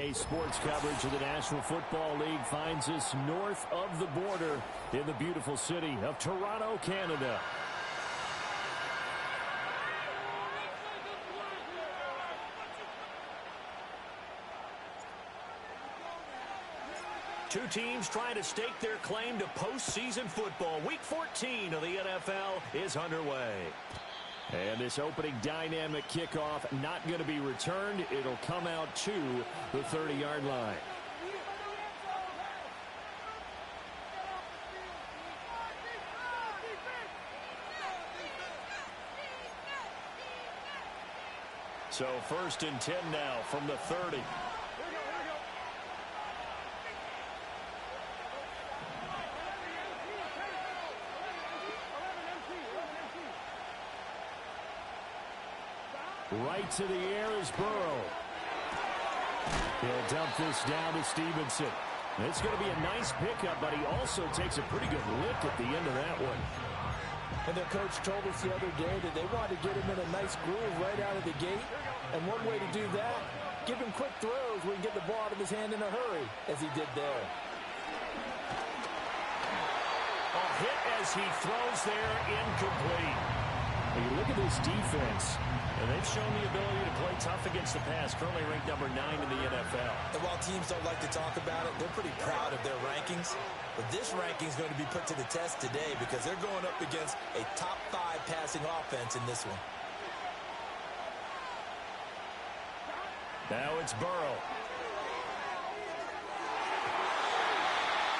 NBA sports coverage of the National Football League finds us north of the border in the beautiful city of Toronto, Canada. Two teams trying to stake their claim to postseason football. Week 14 of the NFL is underway. And this opening dynamic kickoff not going to be returned. It'll come out to the 30-yard line. So 1st and 10 now from the 30. Right to the air is Burrow. He'll dump this down to Stevenson. It's going to be a nice pickup, but he also takes a pretty good lick at the end of that one. And their coach told us the other day that they wanted to get him in a nice groove right out of the gate. And one way to do that, give him quick throws where he can get the ball out of his hand in a hurry, as he did there. A hit as he throws there, incomplete. You look at this defense, and they've shown the ability to play tough against the pass, currently ranked number 9 in the NFL. And while teams don't like to talk about it, they're pretty proud of their rankings. But this ranking is going to be put to the test today because they're going up against a top 5 passing offense in this one. Now it's Burrow.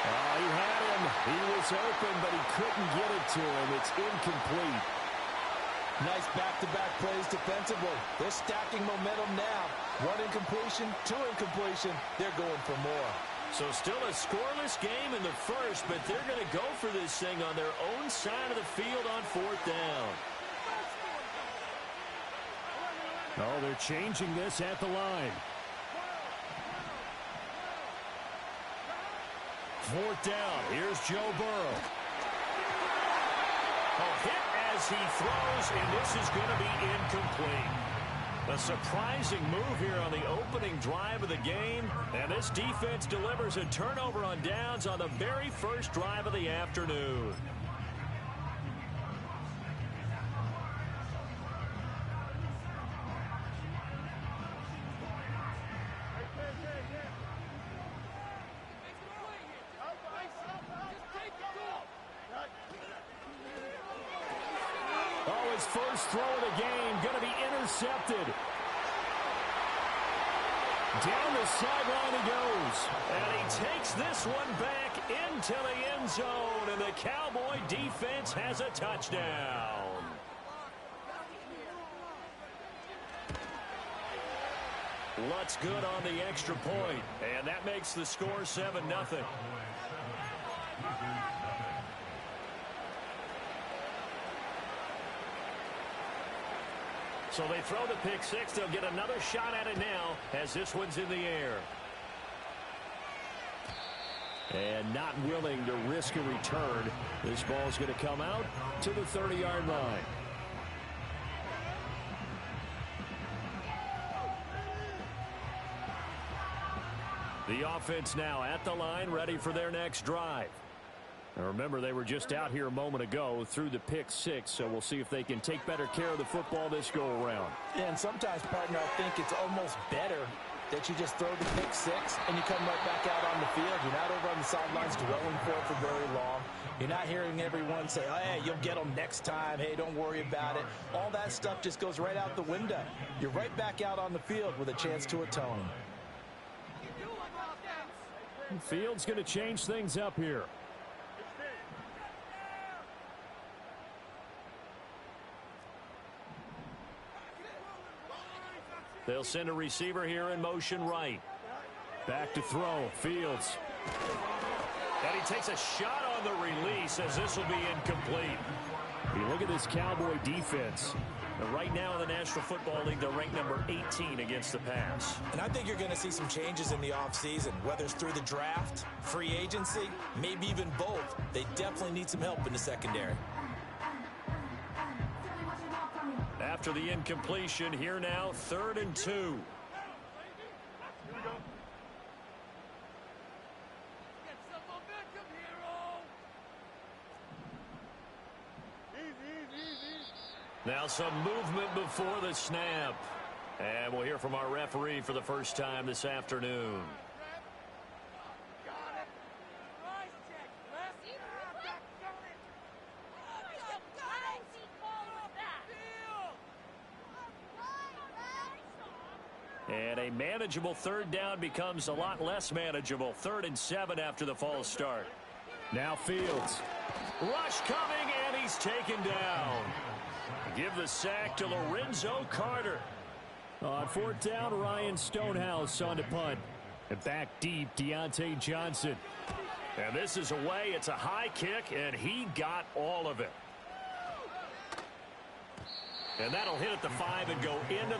He had him. He was open, but he couldn't get it to him. It's incomplete. Nice back-to-back plays defensively. They're stacking momentum now. 1 incompletion, 2 incompletion. They're going for more. So still a scoreless game in the first, but they're going to go for this thing on their own side of the field on 4th down. Oh, they're changing this at the line. 4th down. Here's Joe Burrow. A hit as he throws, and this is going to be incomplete. A surprising move here on the opening drive of the game, and this defense delivers a turnover on downs on the very first drive of the afternoon. Oh, his first throw of the game going to be intercepted. Down the sideline he goes. And he takes this one back into the end zone. And the Cowboy defense has a touchdown. Lutz good on the extra point. And that makes the score 7-0. So they throw the pick six. They'll get another shot at it now as this one's in the air. And not willing to risk a return. This ball's going to come out to the 30-yard line. The offense now at the line, ready for their next drive. Now remember, they were just out here a moment ago through the pick six, so we'll see if they can take better care of the football this go-around. Yeah, and sometimes, partner, I think it's almost better that you just throw the pick six and you come right back out on the field. You're not over on the sidelines dwelling for it for very long. You're not hearing everyone say, oh, hey, you'll get them next time. Hey, don't worry about it. All that stuff just goes right out the window. You're right back out on the field with a chance to atone. Field's going to change things up here. They'll send a receiver here in motion right. Back to throw. Fields. And he takes a shot on the release as this will be incomplete. You look at this Cowboy defense. And right now in the National Football League, they're ranked number 18 against the pass. And I think you're going to see some changes in the offseason, whether it's through the draft, free agency, maybe even both. They definitely need some help in the secondary. After the incompletion, here now, 3rd and 2. Now some movement before the snap. And we'll hear from our referee for the first time this afternoon. And a manageable third down becomes a lot less manageable. 3rd and 7 after the false start. Now Fields. Rush coming, and he's taken down. Give the sack to Lorenzo Carter. On 4th down, Ryan Stonehouse on to punt. And back deep, Deontay Johnson. And this is away. It's a high kick, and he got all of it. And that'll hit at the 5 and go into...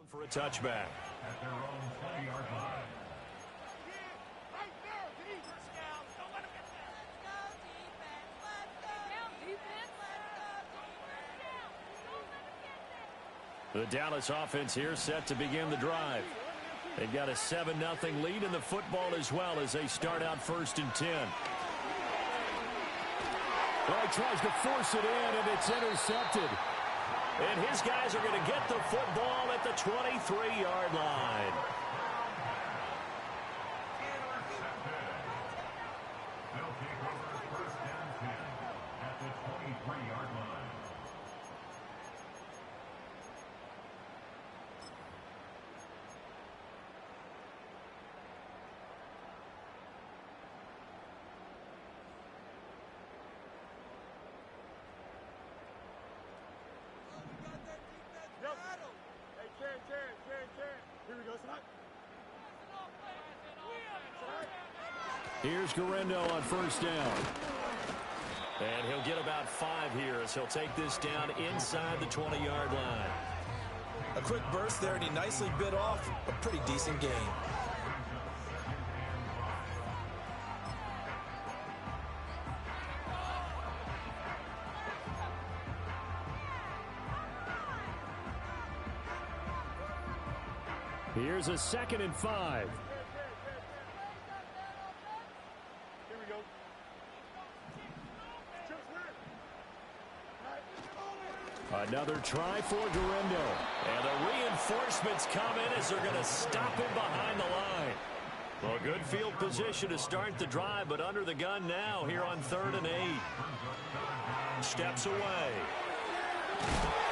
for a touchback. At their own 20-yard line. The Dallas offense here set to begin the drive. They've got a 7-0 lead in the football as well as they start out 1st and 10. Well, he tries to force it in, and it's intercepted. And his guys are going to get the football at the 23-yard line. They'll take over 1st and 10 at the 23-yard line. Here's Guerrero on 1st down. And he'll get about 5 here as he'll take this down inside the 20-yard line. A quick burst there, and he nicely bit off a pretty decent gain. Here's a 2nd and 5. Another try for Guerrero. And the reinforcements come in as they're going to stop him behind the line. Well, good field position to start the drive, but under the gun now here on 3rd and 8. Steps away.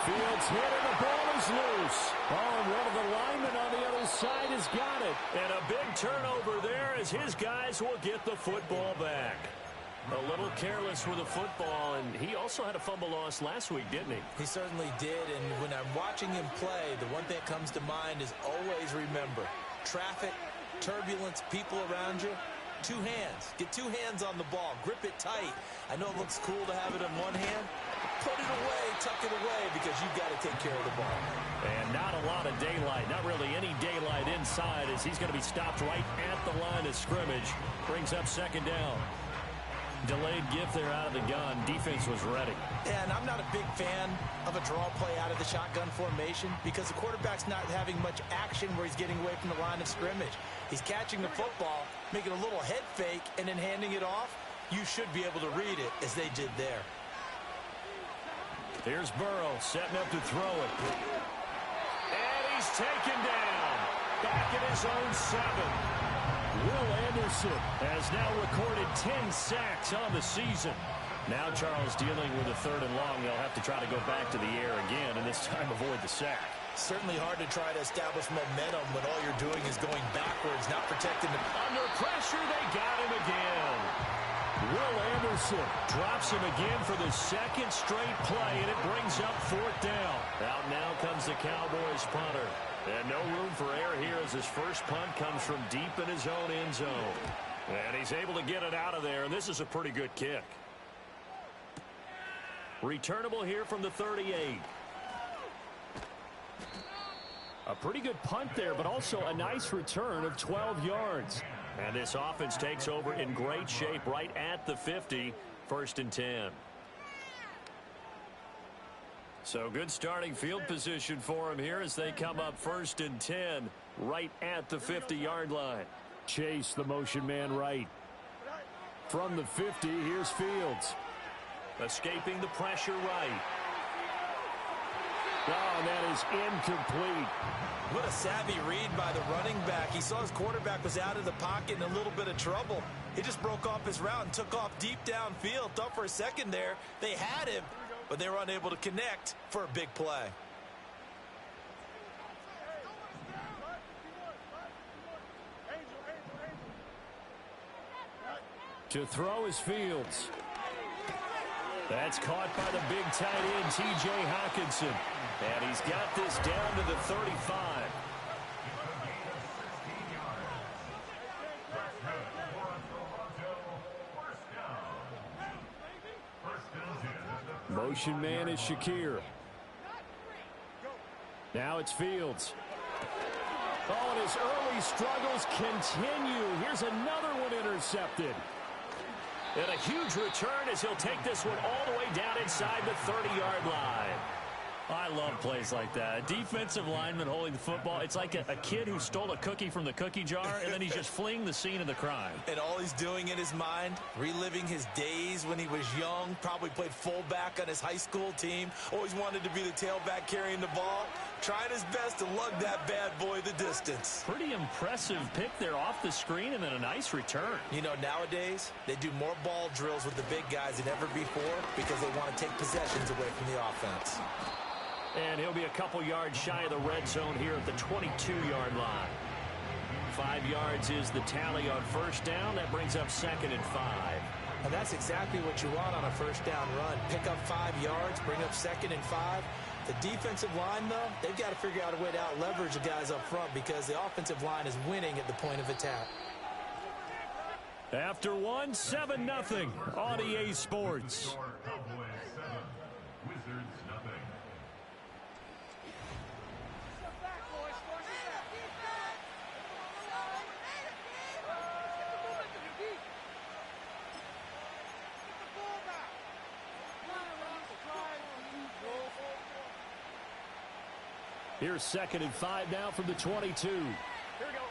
Fields hit and the ball is loose. Oh, and one of the linemen on the other side has got it. And a big turnover there as his guys will get the football back. A little careless with the football, and he also had a fumble loss last week, didn't he? He certainly did, and when I'm watching him play, the one thing that comes to mind is always remember, traffic, turbulence, people around you, 2 hands. Get 2 hands on the ball. Grip it tight. I know it looks cool to have it in one hand. Put it away, tuck it away, because you've got to take care of the ball. And not a lot of daylight, not really any daylight inside as he's going to be stopped right at the line of scrimmage. Brings up 2nd down. Delayed gift there out of the gun. Defense was ready. And I'm not a big fan of a draw play out of the shotgun formation because the quarterback's not having much action where he's getting away from the line of scrimmage. He's catching the football, making a little head fake, and then handing it off. You should be able to read it as they did there. Here's Burrow setting up to throw it. And he's taken down. Back at his own 7. Will Anderson has now recorded 10 sacks on the season. Now Charles dealing with a 3rd and long. They'll have to try to go back to the air again, and this time avoid the sack. Certainly hard to try to establish momentum when all you're doing is going backwards, not protecting the... Under pressure, they got him again. Will Anderson drops him again for the 2nd straight play, and it brings up 4th down. Out now comes the Cowboys punter. And no room for error here as his first punt comes from deep in his own end zone. And he's able to get it out of there, and this is a pretty good kick. Returnable here from the 38. A pretty good punt there, but also a nice return of 12 yards. And this offense takes over in great shape right at the 50, 1st and 10. So good starting field position for him here as they come up 1st and 10 right at the 50-yard line. Chase the motion man right. From the 50, here's Fields. Escaping the pressure right. Oh, that is incomplete. What a savvy read by the running back. He saw his quarterback was out of the pocket in a little bit of trouble. He just broke off his route and took off deep downfield. Thought for a second there they had him, but they were unable to connect for a big play. To throw is Fields. That's caught by the big tight end, T.J. Hockenson. And he's got this down to the 35. Motion man is Shakir. Now it's Fields. Oh, and his early struggles continue. Here's another one intercepted. And a huge return as he'll take this one all the way down inside the 30-yard line. I love plays like that. A defensive lineman holding the football. It's like a kid who stole a cookie from the cookie jar, and then he's just fleeing the scene of the crime. And all he's doing in his mind, reliving his days when he was young, probably played fullback on his high school team, always wanted to be the tailback carrying the ball, trying his best to lug that bad boy the distance. Pretty impressive pick there off the screen, and then a nice return. You know, nowadays, they do more ball drills with the big guys than ever before because they want to take possessions away from the offense. And he'll be a couple yards shy of the red zone here at the 22-yard line. 5 yards is the tally on 1st down. That brings up 2nd and 5. And that's exactly what you want on a 1st down run. Pick up 5 yards, bring up 2nd and 5. The defensive line, though, they've got to figure out a way to out-leverage the guys up front because the offensive line is winning at the point of attack. After one, 7-0 on EA Sports. Cowboys 7, Wizards nothing. Here's 2nd and 5 now from the 22. Here we go.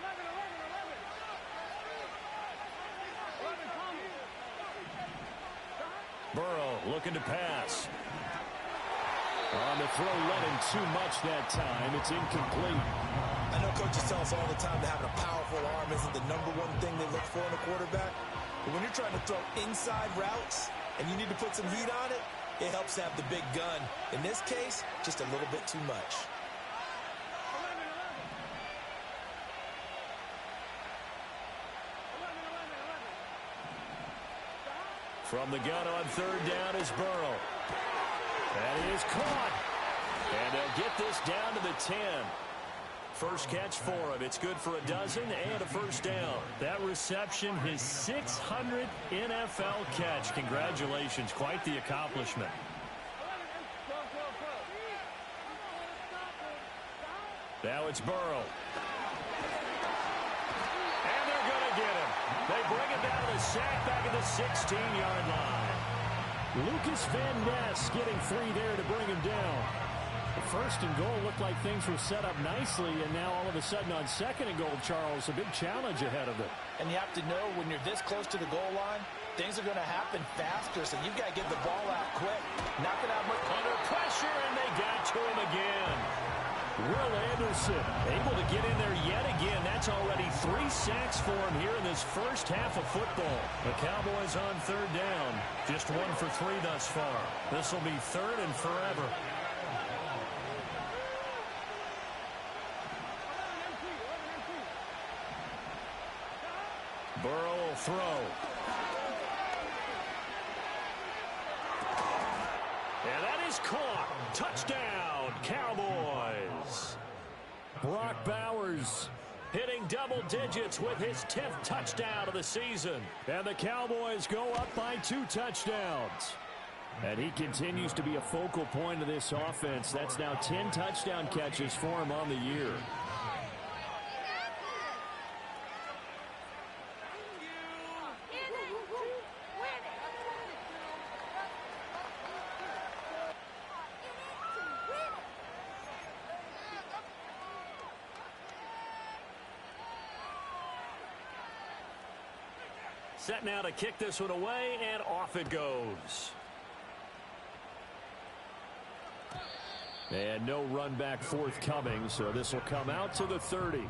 11. Burrow looking to pass. On the throw, running too much that time. It's incomplete. I know coaches tell us all the time that having a powerful arm isn't the #1 thing they look for in a quarterback. But when you're trying to throw inside routes and you need to put some heat on it, it helps have the big gun. In this case, just a little bit too much. From the gun on 3rd down is Burrow. That is caught. And they'll get this down to the 10. First catch for him. It's good for a dozen and a 1st down. That reception, his 600th NFL catch. Congratulations. Quite the accomplishment. Now it's Burrow. And they're going to get him. They bring him down to the sack back at the 16-yard line. Lucas Van Ness getting free there to bring him down. The 1st and goal looked like things were set up nicely, and now all of a sudden on 2nd and goal, Charles, a big challenge ahead of it. And you have to know when you're this close to the goal line, things are going to happen faster, so you've got to get the ball out quick. Not going to have much Under pressure, and they got to him again. Will Anderson Able to get in there yet again. That's already 3 sacks for him here in this first half of football. The Cowboys on 3rd down. Just 1 for 3 thus far. This will be 3rd and forever. Burrow will throw. And that is caught. Touchdown, Cowboys. Brock Bowers hitting double digits with his 10th touchdown of the season. And the Cowboys go up by 2 touchdowns. And he continues to be a focal point of this offense. That's now 10 touchdown catches for him on the year. Set now to kick this one away, and off it goes. And no run back forthcoming, so this will come out to the 30.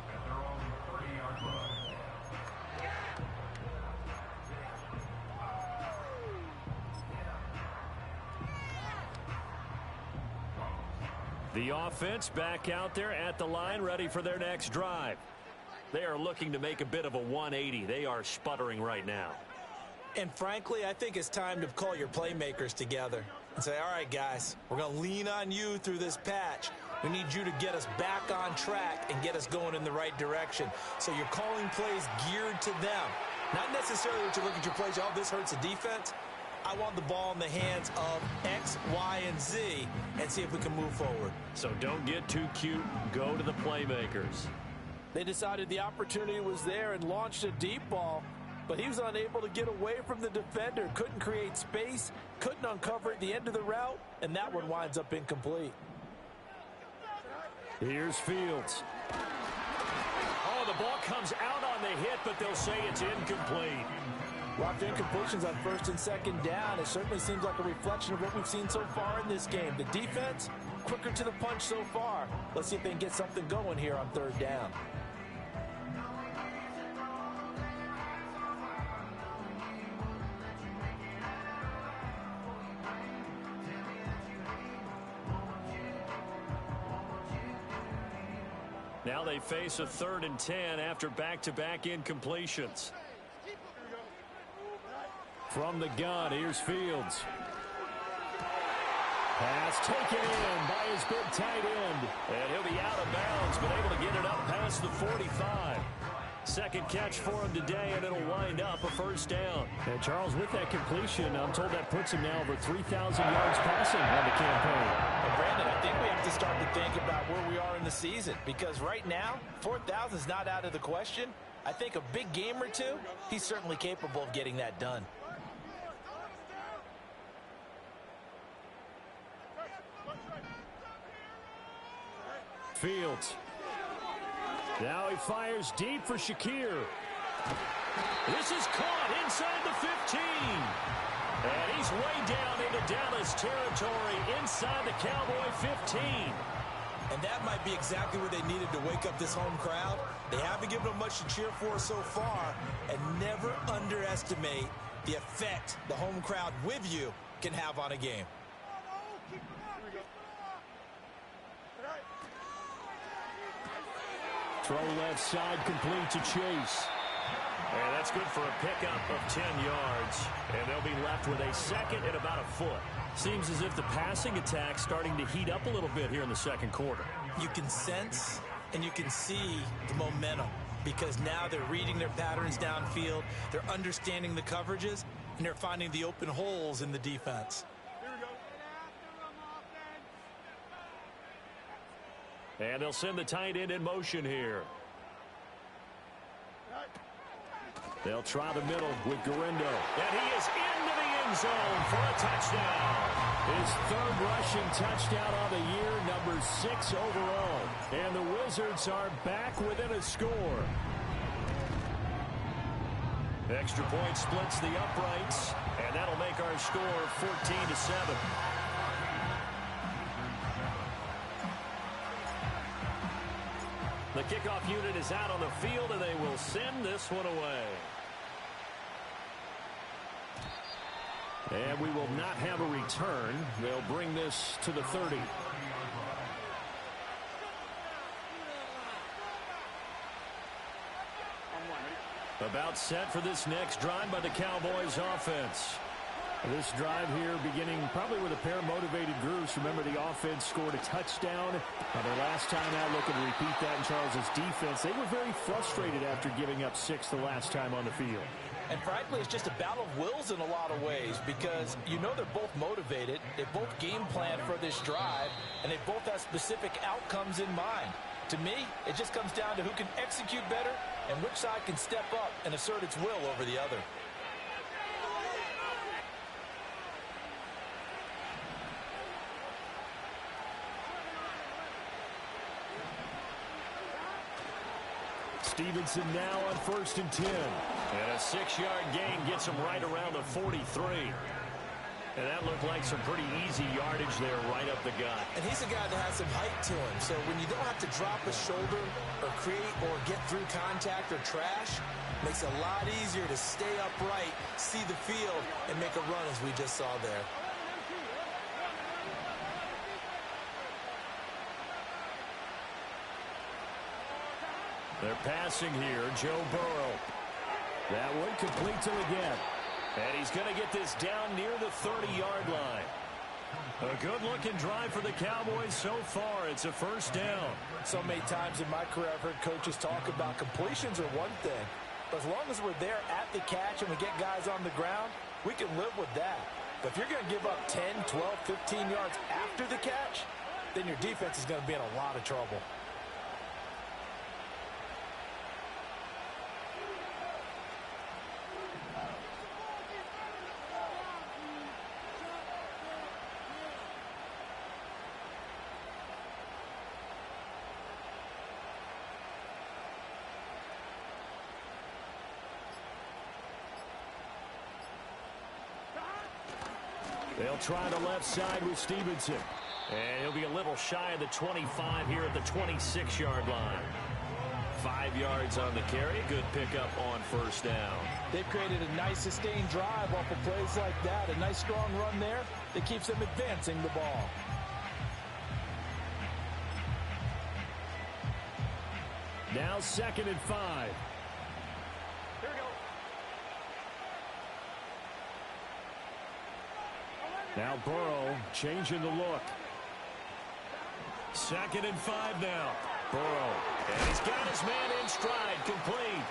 The offense back out there at the line, ready for their next drive. They are looking to make a bit of a 180. They are sputtering right now. And frankly, I think it's time to call your playmakers together and say, all right, guys, we're going to lean on you through this patch. We need you to get us back on track and get us going in the right direction. So you're calling plays geared to them. Not necessarily that you look at your plays, oh, this hurts the defense. I want the ball in the hands of X, Y, and Z and see if we can move forward. So don't get too cute. Go to the playmakers. They decided the opportunity was there and launched a deep ball, but he was unable to get away from the defender, couldn't create space, couldn't uncover at the end of the route, and that one winds up incomplete. Here's Fields. Oh, the ball comes out on the hit, but they'll say it's incomplete. Lots of incompletions on first and second down. It certainly seems like a reflection of what we've seen so far in this game. The defense, quicker to the punch so far. Let's see if they can get something going here on third down. Now they face a 3rd and 10 after back-to-back incompletions. From the gun, here's Fields. Pass taken in by his big tight end. And he'll be out of bounds, but able to get it up past the 45. Second catch for him today, and it'll wind up a first down. And Charles, with that completion, I'm told that puts him now over 3,000 yards passing on the campaign. And Brandon, I think we have to start to think about where we are in the season, because right now, 4,000 is not out of the question. I think a big game or two, he's certainly capable of getting that done. Fields. Now he fires deep for Shakir. This is caught inside the 15. And he's way down into Dallas territory inside the Cowboy 15. And that might be exactly where they needed to wake up this home crowd. They haven't given them much to cheer for so far. And never underestimate the effect the home crowd with you can have on a game. Throw left side, complete to Chase. And that's good for a pickup of 10 yards. And they'll be left with a second and about a foot. Seems as if the passing attack's starting to heat up a little bit here in the second quarter. You can sense and you can see the momentum, because now they're reading their patterns downfield, they're understanding the coverages, and they're finding the open holes in the defense. And they'll send the tight end in motion here. They'll try the middle with Garindo. And he is into the end zone for a touchdown. His 3rd rushing touchdown of the year, number 6 overall. And the Wizards are back within a score. Extra point splits the uprights, and that'll make our score 14-7. The kickoff unit is out on the field, and they will send this one away. And we will not have a return. They'll bring this to the 30. About set for this next drive by the Cowboys offense. This drive here beginning probably with a pair of motivated groups. Remember, the offense scored a touchdown. Their last time out, looking to repeat that in Charles's defense. They were very frustrated after giving up 6 the last time on the field. And frankly, it's just a battle of wills in a lot of ways because you know they're both motivated, they both game plan for this drive, and they both have specific outcomes in mind. To me, it just comes down to who can execute better and which side can step up and assert its will over the other. Stevenson now on 1st and 10. And a 6-yard gain gets him right around the 43. And that looked like some pretty easy yardage there right up the gut. And he's a guy that has some height to him. So when you don't have to drop a shoulder or create or get through contact or trash, makes it a lot easier to stay upright, see the field, and make a run as we just saw there. They're passing here, Joe Burrow. That one complete to again. And he's going to get this down near the 30-yard line. A good-looking drive for the Cowboys so far. It's a 1st down. So many times in my career, I've heard coaches talk about completions are one thing. But as long as we're there at the catch and we get guys on the ground, we can live with that. But if you're going to give up 10, 12, 15 yards after the catch, then your defense is going to be in a lot of trouble. They'll try the left side with Stevenson. And he'll be a little shy of the 25 here at the 26-yard line. 5 yards on the carry. Good pickup on 1st down. They've created a nice sustained drive off of plays like that. A nice strong run there that keeps them advancing the ball. Now 2nd and 5. Here we go. Now Burrow changing the look. 2nd and 5 now. Burrow. And he's got his man in stride, complete.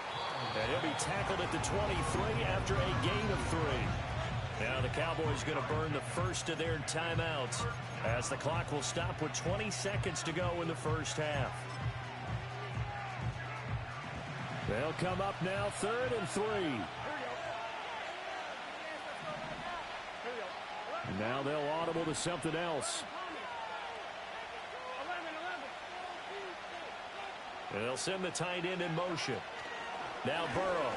And he'll be tackled at the 23 after a gain of 3. Now the Cowboys going to burn the first of their timeouts as the clock will stop with 20 seconds to go in the 1st half. They'll come up now 3rd and 3. Now they'll audible to something else. They'll send the tight end in motion. Now Burrow.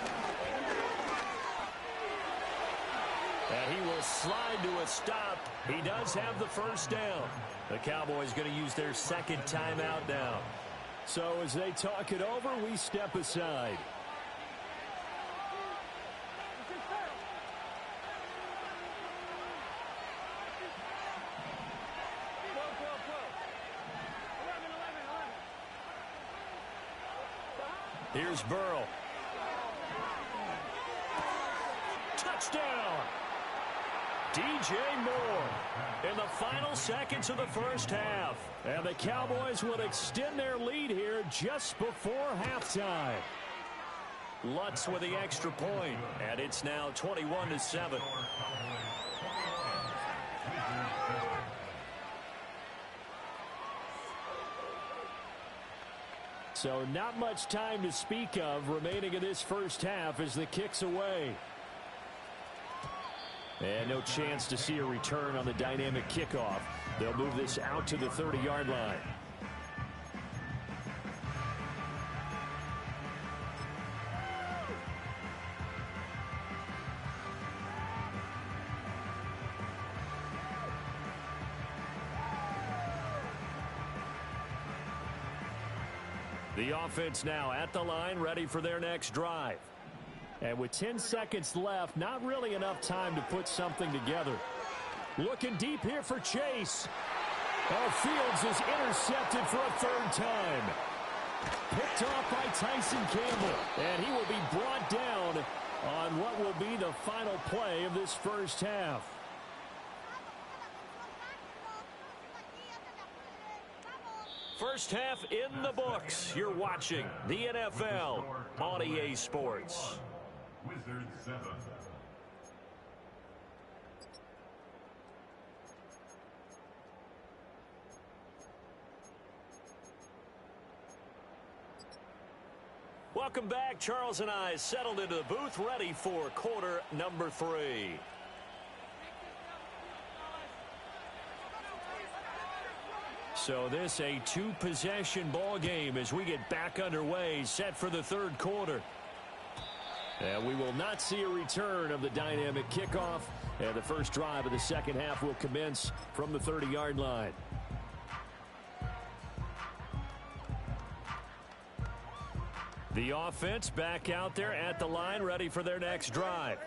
And he will slide to a stop. He does have the 1st down. The Cowboys going to use their 2nd timeout now. So as they talk it over, we step aside. Here's Burrow. Touchdown! DJ Moore in the final seconds of the 1st half. And the Cowboys will extend their lead here just before halftime. Lutz with the extra point, and it's now 21-7. So not much time to speak of remaining in this 1st half as the kick's away. And no chance to see a return on the dynamic kickoff. They'll move this out to the 30-yard line. The offense now at the line, ready for their next drive. And with 10 seconds left, not really enough time to put something together. Looking deep here for Chase. Oh, Fields is intercepted for a 3rd time. Picked off by Tyson Campbell. And he will be brought down on what will be the final play of this 1st half. First half in the books. You're watching the NFL on EA Sports. third 7. Welcome back. Charles and I settled into the booth, ready for quarter number 3. So this a two-possession ball game as we get back underway, set for the third quarter. And we will not see a return of the dynamic kickoff. And the first drive of the second half will commence from the 30-yard line. The offense back out there at the line, ready for their next drive.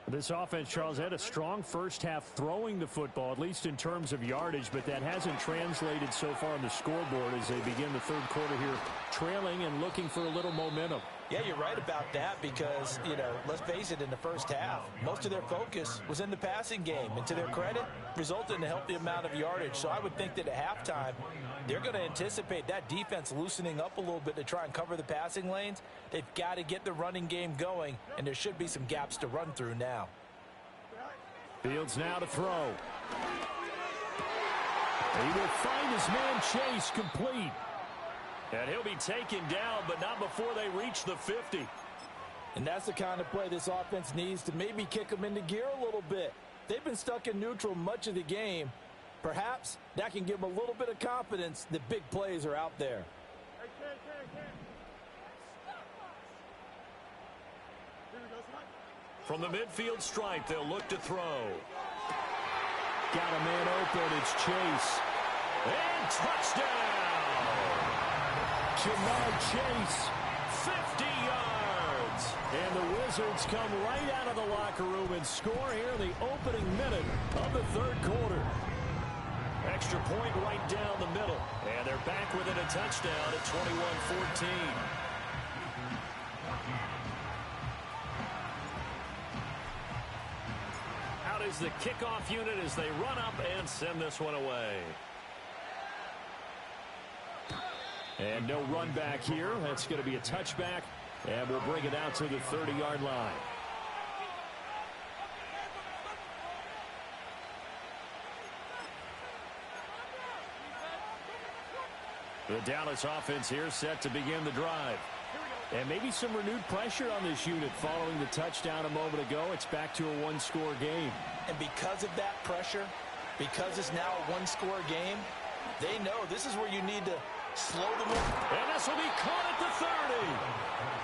This offense, Charles, had a strong first half throwing the football, at least in terms of yardage, but that hasn't translated so far on the scoreboard as they begin the third quarter here, trailing and looking for a little momentum. Yeah, you're right about that because, let's face it, in the first half, most of their focus was in the passing game. And to their credit, resulted in a healthy amount of yardage. So I would think that at halftime, they're going to anticipate that defense loosening up a little bit to try and cover the passing lanes. They've got to get the running game going, and there should be some gaps to run through now. Fields now to throw. He will find his man Chase complete. And he'll be taken down, but not before they reach the 50. And that's the kind of play this offense needs to maybe kick them into gear a little bit. They've been stuck in neutral much of the game. Perhaps that can give them a little bit of confidence that big plays are out there. From the midfield stripe, they'll look to throw. Got a man open. It's Chase. And touchdown! Jamar Chase, 50 yards. And the Wizards come right out of the locker room and score here in the opening minute of the third quarter. Extra point right down the middle. And they're back within a touchdown at 21-14. Out is the kickoff unit as they run up and send this one away. And no run back here. That's going to be a touchback. And we'll bring it out to the 30-yard line. The Dallas offense here set to begin the drive. And maybe some renewed pressure on this unit following the touchdown a moment ago. It's back to a one-score game. And because of that pressure, because it's now a one-score game, they know this is where you need to slow them up. And this will be caught at the 30.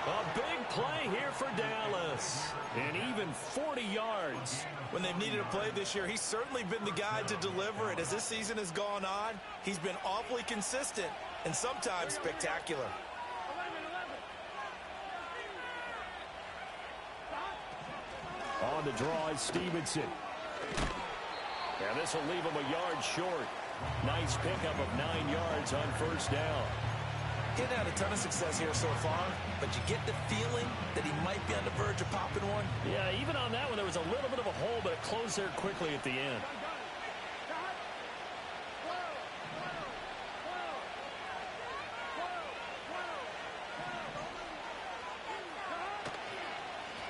A big play here for Dallas. And even 40 yards. When they've needed a play this year, he's certainly been the guy to deliver it. As this season has gone on, he's been awfully consistent and sometimes spectacular. On the draw is Stevenson. And this will leave him a yard short. Nice pickup of 9 yards on first down. He's had a ton of success here so far, but you get the feeling that he might be on the verge of popping one. Yeah, even on that one, there was a little bit of a hole, but it closed there quickly at the end.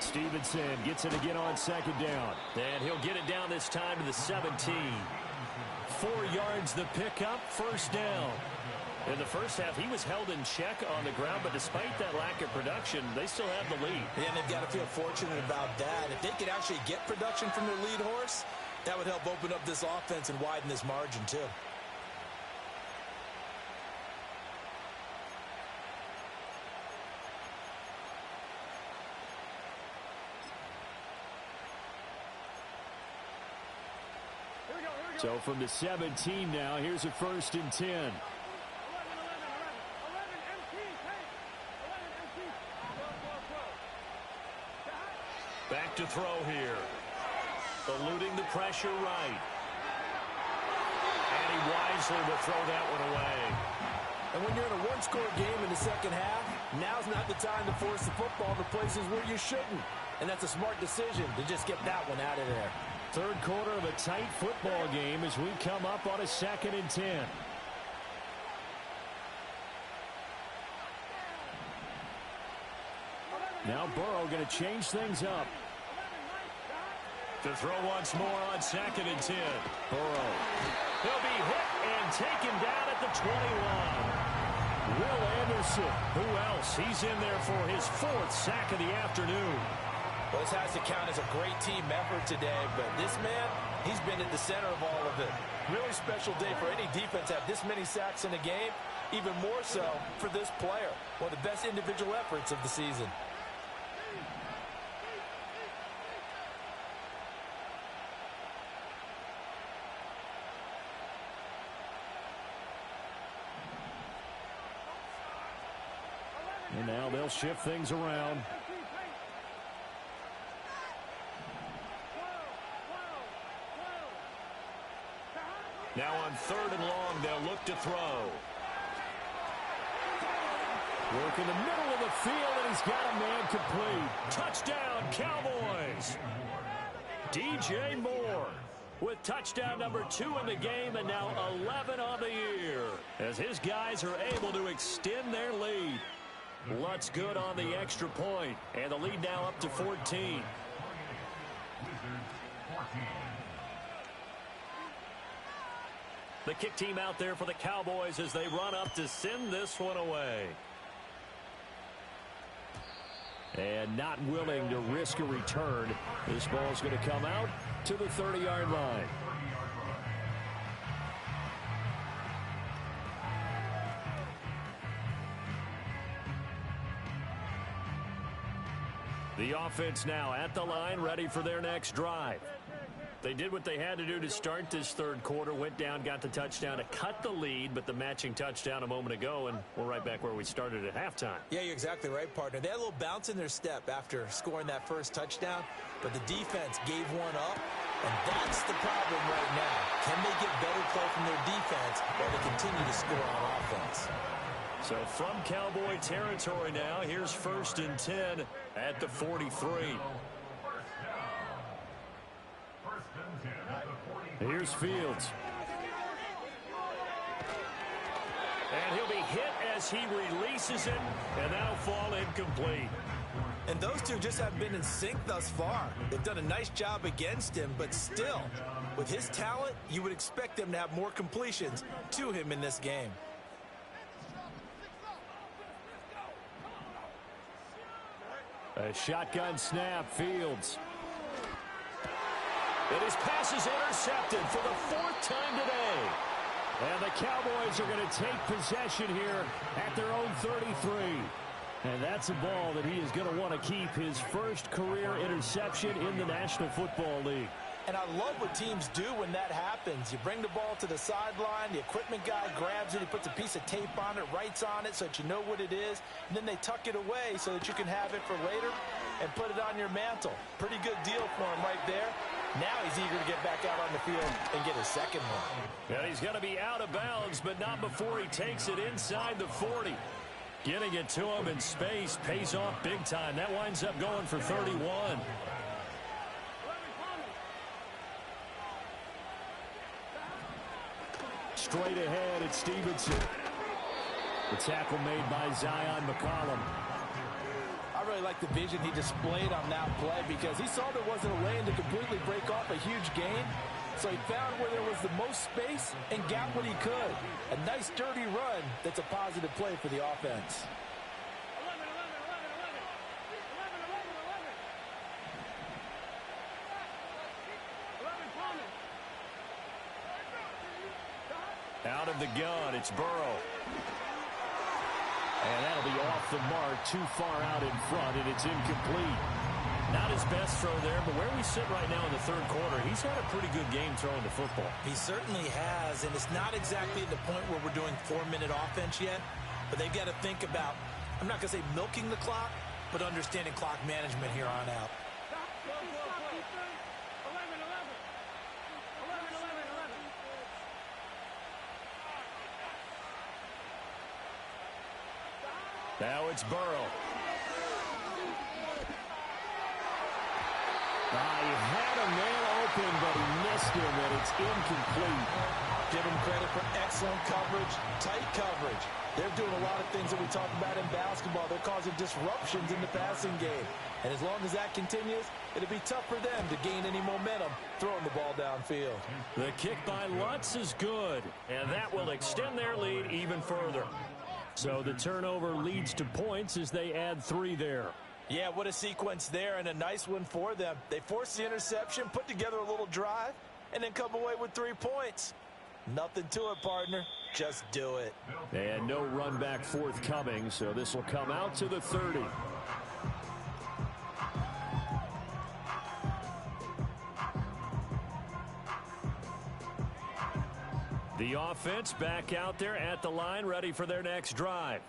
Stevenson gets it again on second down. And he'll get it down this time to the 17. 4 yards the pickup, first down. In the first half, he was held in check on the ground, but despite that lack of production, they still have the lead. Yeah, and they've got to feel fortunate about that. If they could actually get production from their lead horse, that would help open up this offense and widen this margin too. So from the 17 now, here's a 1st and 10. Back to throw here. Eluding the pressure right. And he wisely will throw that one away. And when you're in a one-score game in the second half, now's not the time to force the football to places where you shouldn't. And that's a smart decision to just get that one out of there. Third quarter of a tight football game as we come up on a 2nd and 10. Now Burrow going to change things up. To throw once more on 2nd and 10. Burrow. He'll be hit and taken down at the 21. Will Anderson. Who else? He's in there for his 4th sack of the afternoon. Well, this has to count as a great team effort today, but this man, he's been at the center of all of it. Really special day for any defense to have this many sacks in a game, even more so for this player. One of the best individual efforts of the season. And now they'll shift things around. Now on 3rd and long, they'll look to throw. Work in the middle of the field, and he's got a man complete. Touchdown, Cowboys! DJ Moore with touchdown number 2 in the game, and now 11 on the year, as his guys are able to extend their lead. Lutz good on the extra point, and the lead now up to 14. The kick team out there for the Cowboys as they run up to send this one away. And not willing to risk a return. This ball's going to come out to the 30-yard line. The offense now at the line, ready for their next drive. They did what they had to do to start this 3rd quarter, went down, got the touchdown to cut the lead, but the matching touchdown a moment ago, and we're right back where we started at halftime. Yeah, you're exactly right, partner. They had a little bounce in their step after scoring that first touchdown, but the defense gave one up, and that's the problem right now. Can they get better play from their defense while they continue to score on offense? So from Cowboy territory now, here's 1st and 10 at the 43. Here's Fields. And he'll be hit as he releases it, and that'll fall incomplete. And those two just haven't been in sync thus far. They've done a nice job against him, but still, with his talent, you would expect them to have more completions to him in this game. A shotgun snap, Fields. And his pass is intercepted for the 4th time today. And the Cowboys are going to take possession here at their own 33. And that's a ball that he is going to want to keep, his first career interception in the National Football League. And I love what teams do when that happens. You bring the ball to the sideline, the equipment guy grabs it, he puts a piece of tape on it, writes on it so that you know what it is, and then they tuck it away so that you can have it for later and put it on your mantle. Pretty good deal for him right there. Now he's eager to get back out on the field and get his second one. And he's going to be out of bounds, but not before he takes it inside the 40. Getting it to him in space pays off big time. That winds up going for 31. Straight ahead, it's Stevenson. The tackle made by Zion McCollum. I really like the vision he displayed on that play because he saw there wasn't a lane to completely break off a huge gain. So he found where there was the most space and got what he could. A nice dirty run that's a positive play for the offense. Out of the gun, it's Burrow. And that'll be off the mark, too far out in front, and it's incomplete. Not his best throw there, but where we sit right now in the 3rd quarter, he's had a pretty good game throwing the football. He certainly has, and it's not exactly at the point where we're doing 4-minute offense yet, but they've got to think about, I'm not going to say milking the clock, but understanding clock management here on out. Now it's Burrow. He had a man open, but he missed him, and it's incomplete. Give him credit for excellent coverage, tight coverage. They're doing a lot of things that we talk about in basketball. They're causing disruptions in the passing game. And as long as that continues, it'll be tough for them to gain any momentum throwing the ball downfield. The kick by Lutz is good, and that will extend their lead even further. So the turnover leads to points as they add 3 there. Yeah, what a sequence there, and a nice one for them. They force the interception, put together a little drive, and then come away with 3 points. Nothing to it, partner. Just do it. And no run back forthcoming, so this will come out to the 30. The offense back out there at the line, ready for their next drive.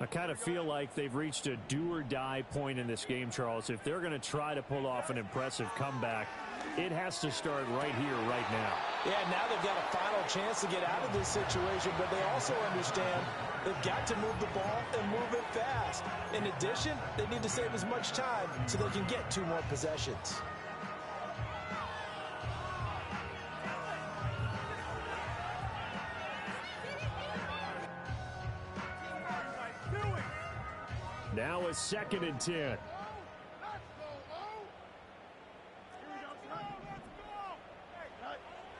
I kind of feel like they've reached a do-or-die point in this game, Charles. If they're going to try to pull off an impressive comeback, it has to start right here, right now. Yeah, now they've got a final chance to get out of this situation, but they also understand they've got to move the ball and move it fast. In addition, they need to save as much time so they can get 2 more possessions. Now a 2nd and 10.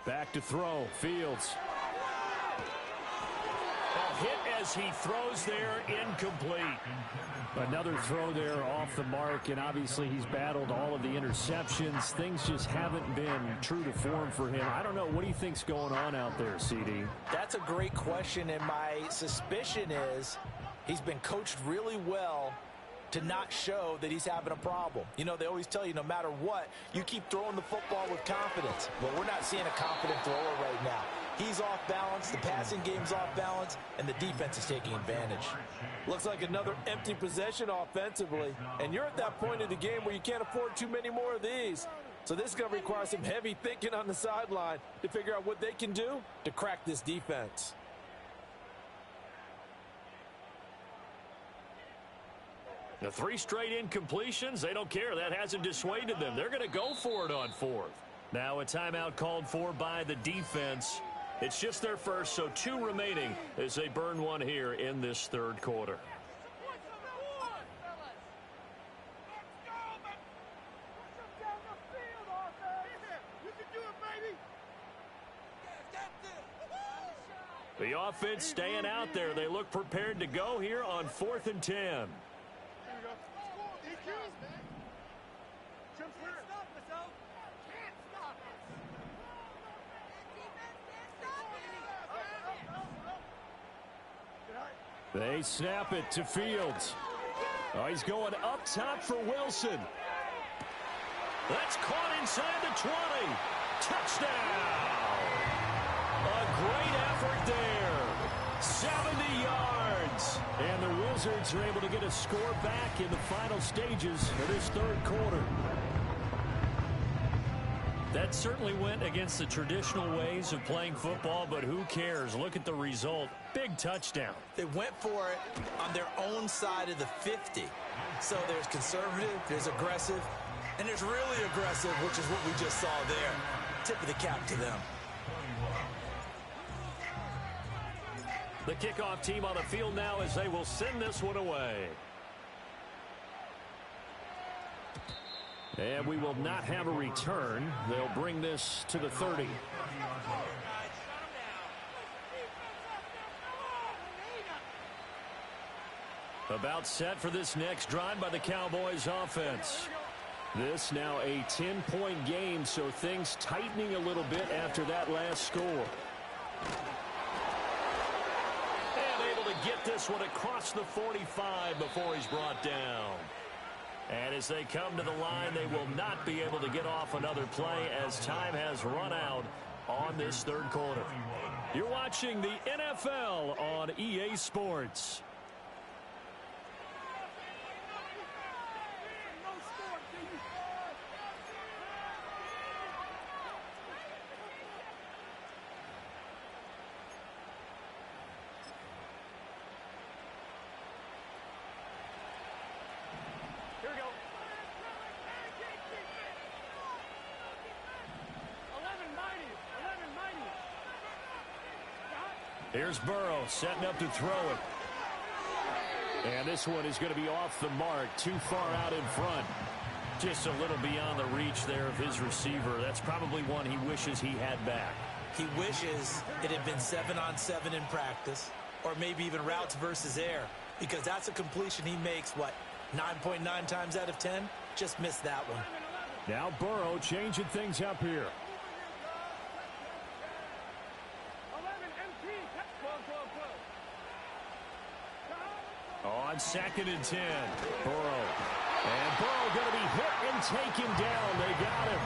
Back to throw. Fields. A hit as he throws there, incomplete. Another throw there off the mark, and obviously he's battled all of the interceptions. Things just haven't been true to form for him. I don't know. What do you think's going on out there, CD? That's a great question, and my suspicion is he's been coached really well to not show that he's having a problem. You know, they always tell you no matter what, you keep throwing the football with confidence. Well, we're not seeing a confident thrower right now. He's off balance, the passing game's off balance, and the defense is taking advantage. Looks like another empty possession offensively, and you're at that point of the game where you can't afford too many more of these. So this is going to require some heavy thinking on the sideline to figure out what they can do to crack this defense. The 3 straight incompletions, they don't care. That hasn't dissuaded them. They're going to go for it on 4th. Now a timeout called for by the defense. It's just their first, so 2 remaining as they burn 1 here in this 3rd quarter. The offense staying out there. They look prepared to go here on 4th and 10. They snap it to Fields. Oh, he's going up top for Wilson. That's caught inside the 20. Touchdown! A great effort there. 70 yards. And the Wizards are able to get a score back in the final stages of this 3rd quarter. That certainly went against the traditional ways of playing football, but who cares? Look at the result. Big touchdown. They went for it on their own side of the 50. So there's conservative, there's aggressive, and there's really aggressive, which is what we just saw there. Tip of the cap to them. The kickoff team on the field now as they will send this one away. And we will not have a return. They'll bring this to the 30. About set for this next drive by the Cowboys offense. This now a 10-point game, so things tightening a little bit after that last score. And able to get this one across the 45 before he's brought down. And as they come to the line, they will not be able to get off another play as time has run out on this 3rd quarter. You're watching the NFL on EA Sports. Here we go. 1190. 1190. Here's Burrow setting up to throw it. And this one is going to be off the mark, too far out in front. Just a little beyond the reach there of his receiver. That's probably one he wishes he had back. He wishes it had been 7-on-7 in practice, or maybe even routes versus air, because that's a completion he makes, 9.9 times out of 10? Just missed that one. Now Burrow changing things up here. On 2nd and 10, Burrow. And Burrow going to be hit and taken down. They got him.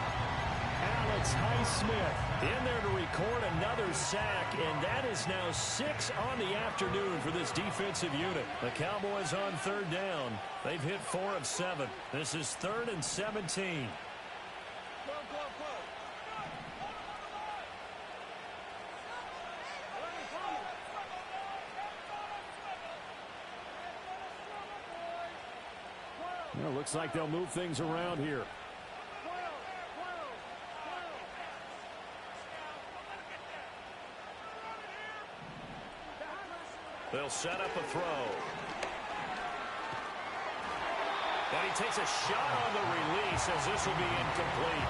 Alex Highsmith in there to record another sack, and that is now 6 on the afternoon for this defensive unit. The Cowboys on 3rd down. They've hit 4 of 7. This is 3rd and 17. Well, looks like they'll move things around here. They'll set up a throw. And he takes a shot on the release as this will be incomplete.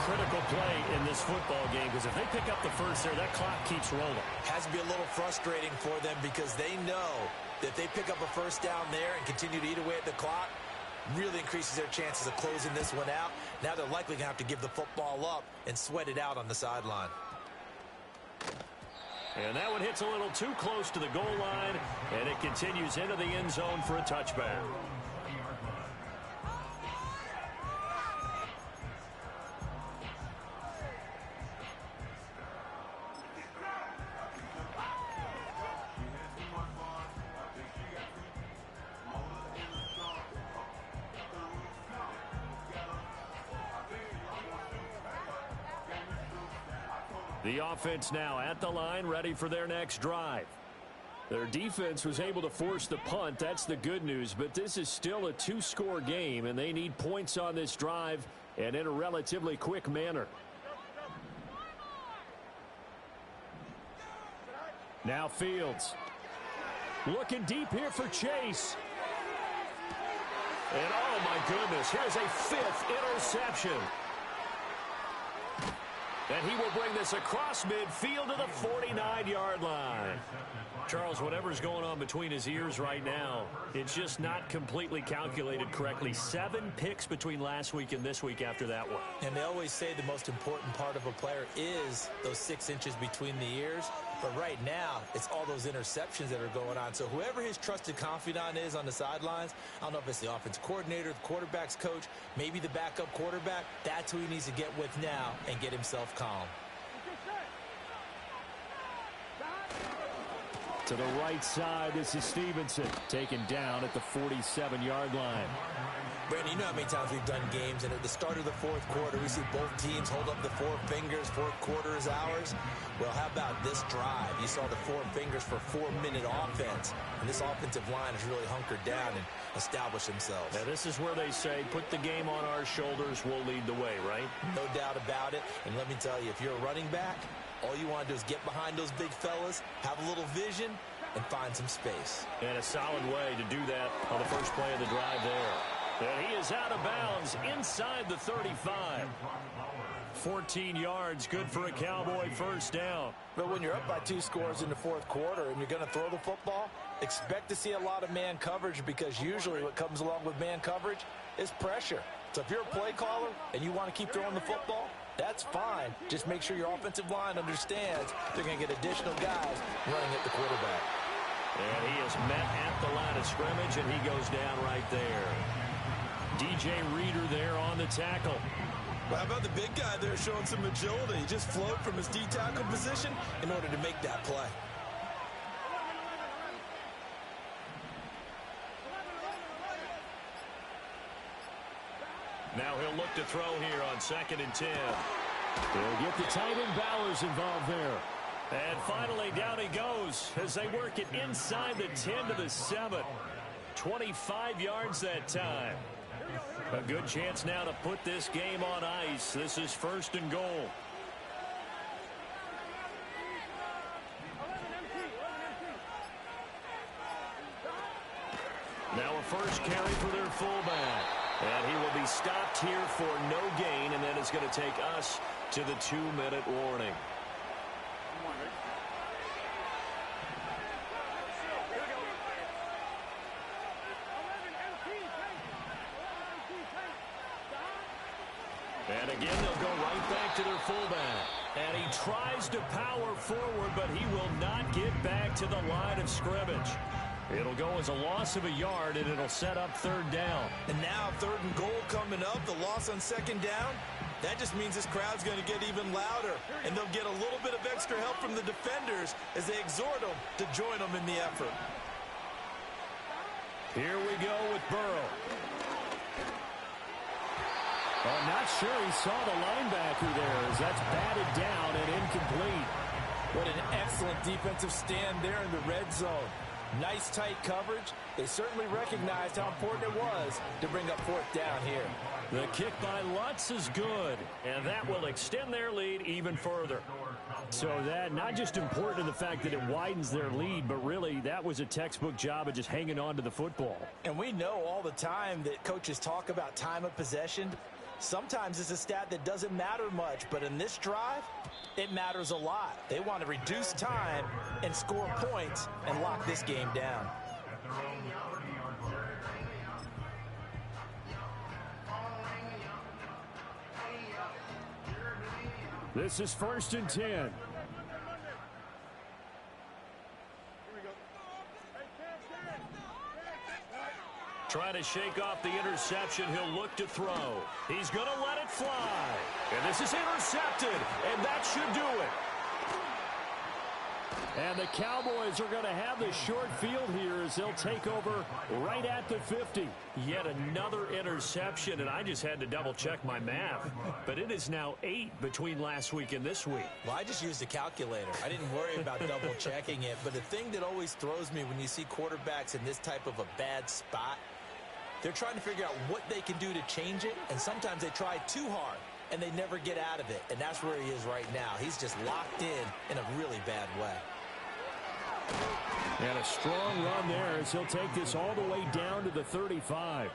Critical play in this football game, because if they pick up the first there, that clock keeps rolling. Has to be a little frustrating for them, because they know that if they pick up a first down there and continue to eat away at the clock, really increases their chances of closing this one out. Now they're likely going to have to give the football up and sweat it out on the sideline. And that one hits a little too close to the goal line, and it continues into the end zone for a touchback. The offense now at the line, ready for their next drive. Their defense was able to force the punt. That's the good news, but this is still a 2-score game, and they need points on this drive and in a relatively quick manner. Now Fields. Looking deep here for Chase. And oh my goodness, here's a 5th interception. And he will bring this across midfield to the 49-yard line. Charles, whatever's going on between his ears right now, it's just not completely calculated correctly. 7 picks between last week and this week after that one. And they always say the most important part of a player is those 6 inches between the ears. But right now, it's all those interceptions that are going on. So whoever his trusted confidant is on the sidelines, I don't know if it's the offensive coordinator, the quarterback's coach, maybe the backup quarterback, that's who he needs to get with now and get himself calm. To the right side, this is Stevenson, taken down at the 47-yard line. Brandon, you know how many times we've done games, and at the start of the 4th quarter, we see both teams hold up the 4 fingers, 4th quarter is ours. Well, how about this drive? You saw the 4 fingers for 4-minute offense, and this offensive line has really hunkered down and established themselves. Now, this is where they say, put the game on our shoulders, we'll lead the way, right? No doubt about it, and let me tell you, if you're a running back, all you want to do is get behind those big fellas, have a little vision, and find some space. And a solid way to do that on the first play of the drive there. And he is out of bounds inside the 35. 14 yards, good for a Cowboy first down. But when you're up by 2 scores in the 4th quarter and you're going to throw the football, expect to see a lot of man coverage, because usually what comes along with man coverage is pressure. So if you're a play caller and you want to keep throwing the football, that's fine. Just make sure your offensive line understands they're going to get additional guys running at the quarterback. And he is met at the line of scrimmage, and he goes down right there. DJ Reader there on the tackle. Well, how about the big guy there showing some agility? He just flowed from his D-tackle position in order to make that play. Now he'll look to throw here on 2nd and 10. They'll get the tight end Bowers involved there. And finally, down he goes as they work it inside the 10 to the 7. 25 yards that time. A good chance now to put this game on ice. This is 1st and goal. Now a first carry for their fullback. And he will be stopped here for no gain, and then it's going to take us to the 2-minute warning. And again, they'll go right back to their fullback. And he tries to power forward, but he will not get back to the line of scrimmage. It'll go as a loss of a yard, and it'll set up 3rd down. And now 3rd and goal coming up, the loss on 2nd down. That just means this crowd's going to get even louder, and they'll get a little bit of extra help from the defenders as they exhort them to join them in the effort. Here we go with Burrow. I'm not sure he saw the linebacker there as that's batted down and incomplete. What an excellent defensive stand there in the red zone. Nice tight coverage. They certainly recognized how important it was to bring up 4th down here. The kick by Lutz is good, and that will extend their lead even further. So that not just important in the fact that it widens their lead, but really that was a textbook job of just hanging on to the football. And we know all the time that coaches talk about time of possession. Sometimes it's a stat that doesn't matter much, but in this drive, it matters a lot. They want to reduce time and score points and lock this game down. This is 1st and 10. Trying to shake off the interception. He'll look to throw. He's going to let it fly. And this is intercepted, and that should do it. And the Cowboys are going to have the short field here as they'll take over right at the 50. Yet another interception, and I just had to double-check my math. But it is now 8 between last week and this week. Well, I just used a calculator. I didn't worry about double-checking it. But the thing that always throws me when you see quarterbacks in this type of a bad spot, they're trying to figure out what they can do to change it, and sometimes they try too hard, and they never get out of it. And that's where he is right now. He's just locked in a really bad way. And a strong run there as he'll take this all the way down to the 35.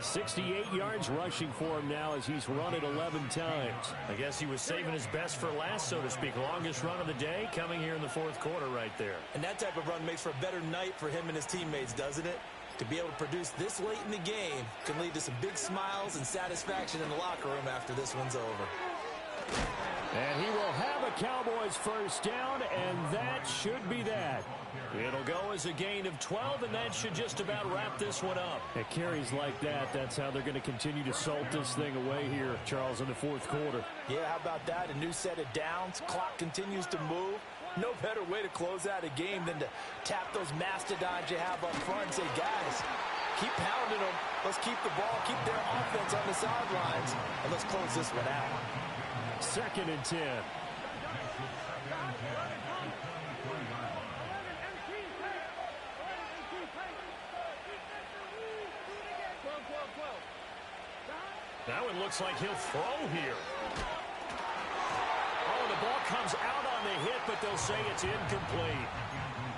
68 yards rushing for him now as he's run it 11 times. I guess he was saving his best for last, so to speak. Longest run of the day coming here in the 4th quarter right there. And that type of run makes for a better night for him and his teammates, doesn't it? To be able to produce this late in the game can lead to some big smiles and satisfaction in the locker room after this one's over. And he will have a Cowboys 1st down, and that should be that. It'll go as a gain of 12, and that should just about wrap this one up. It carries like that. That's how they're going to continue to salt this thing away here, Charles, in the 4th quarter. Yeah, how about that? A new set of downs. Clock continues to move. No better way to close out a game than to tap those mastodons you have up front and say, guys, keep pounding them. Let's keep the ball, keep their offense on the sidelines, and let's close this one out. 2nd and 10. Now it looks like he'll throw here. Oh, the ball comes out on the hit, but they'll say it's incomplete.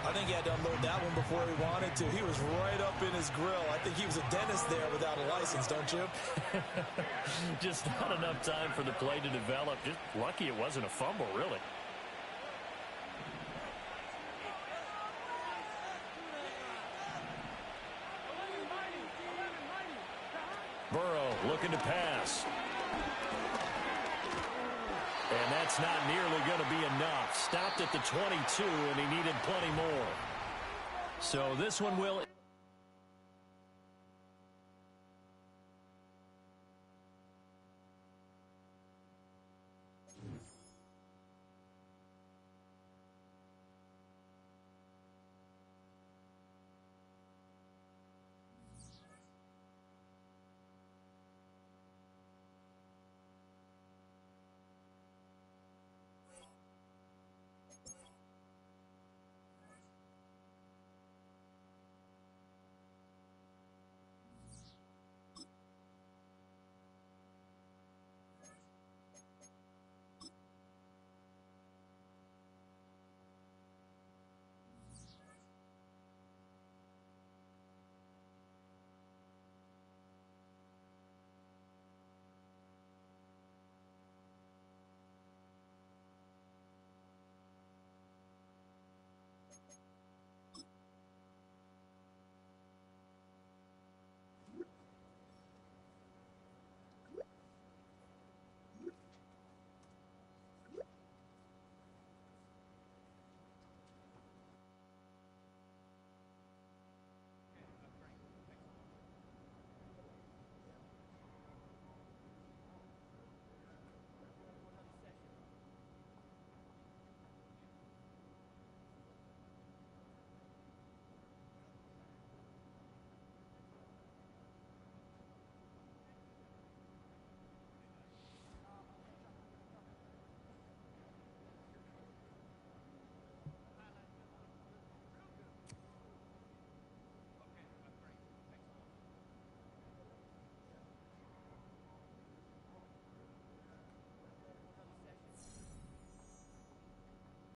I think he had to unload that one before he wanted to. He was right up in his grill. I think he was a dentist there without a license, don't you? Just not enough time for the play to develop. Just lucky it wasn't a fumble, really. Burrow looking to pass. And that's not nearly going to be enough. Stopped at the 22, and he needed plenty more. So this one will...